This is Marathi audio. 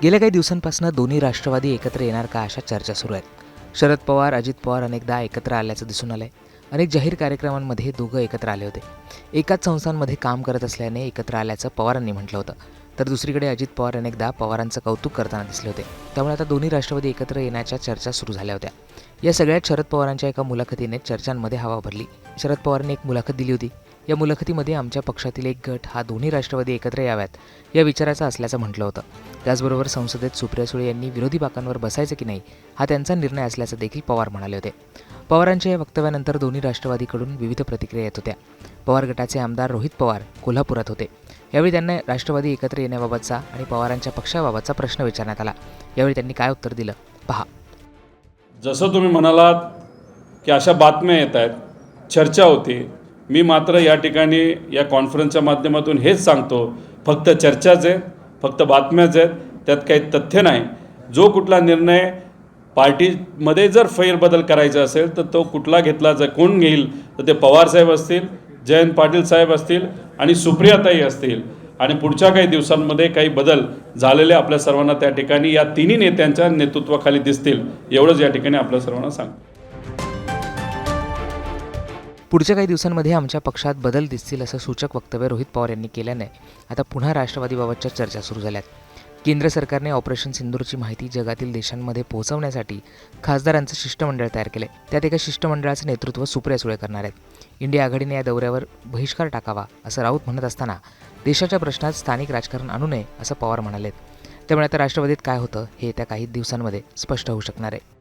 गेल्या काही दिवसांपासून दोन्ही राष्ट्रवादी एकत्र येणार का अशा चर्चा सुरू आहेत. शरद पवार, अजित पवार अनेकदा एकत्र आल्याचं दिसून आलंय. अनेक जाहीर कार्यक्रमांमध्ये दोघं एकत्र आले होते. एकाच संस्थांमध्ये काम करत असल्याने एकत्र आल्याचं पवारांनी म्हटलं होतं. तर दुसरीकडे अजित पवार अनेकदा पवारांचं कौतुक करताना दिसले होते. त्यामुळे आता दोन्ही राष्ट्रवादी एकत्र येण्याच्या चर्चा सुरू झाल्या होत्या. या सगळ्यात शरद पवारांच्या एका मुलाखतीने चर्चांमध्ये हवा भरली. शरद पवारांनी एक मुलाखत दिली होती. या मुलाखतीमध्ये आमच्या पक्षातील एक गट हा दोन्ही राष्ट्रवादी एकत्र याव्यात या विचाराचा असल्याचं म्हटलं होतं. त्याचबरोबर संसदेत सुप्रिया सुळे यांनी विरोधी बाकांवर बसायचं की नाही हा त्यांचा निर्णय असल्याचं देखील पवार म्हणाले होते. पवारांच्या या वक्तव्यानंतर दोन्ही राष्ट्रवादीकडून विविध प्रतिक्रिया येत होत्या. पवार गटाचे आमदार रोहित पवार कोल्हापुरात होते. यावेळी त्यांना राष्ट्रवादी एकत्र येण्याबाबतचा आणि पवारांच्या पक्षाबाबतचा प्रश्न विचारण्यात आला. यावेळी त्यांनी काय उत्तर दिलं पहा. जसं तुम्ही म्हणालात की अशा बातम्या येत आहेत, चर्चा होती. मी मात्र या ठिकाणी या कॉन्फरन्सच्या माध्यमातून हेच सांगतो, फक्त चर्चाच आहेत, फक्त बातम्याच आहेत, त्यात काही तथ्य नाही. जो कुठला निर्णय पार्टीमध्ये जर फेरबदल करायचा असेल तर तो कुठला घेतला कोण घेईल तर ते पवारसाहेब असतील, जयंत पाटील साहेब असतील आणि सुप्रियाताई असतील. आणि पुढच्या काही दिवसांमध्ये काही बदल झालेले आपल्या सर्वांना त्या ठिकाणी या तिन्ही नेत्यांच्या नेतृत्वाखाली दिसतील, एवढंच या ठिकाणी आपल्या सर्वांना सांगतो. पुढच्या काही दिवसांमध्ये आमच्या पक्षात बदल दिसतील असं सूचक वक्तव्य रोहित पवार यांनी केल्याने आता पुन्हा राष्ट्रवादीबाबतच्या चर्चा सुरू झाल्यात. केंद्र सरकारने ऑपरेशन सिंदूरची माहिती जगातील देशांमध्ये पोहोचवण्यासाठी खासदारांचं शिष्टमंडळ तयार केले. त्यात एका शिष्टमंडळाचं नेतृत्व सुप्रिया सुळे करणार आहेत. इंडिया आघाडीने या दौऱ्यावर बहिष्कार टाकावा असं राऊत म्हणत असताना देशाच्या प्रश्नात स्थानिक राजकारण आणू नये असं पवार म्हणालेत. त्यामुळे आता राष्ट्रवादीत काय होतं हे येत्या काही दिवसांमध्ये स्पष्ट होऊ शकणार आहे.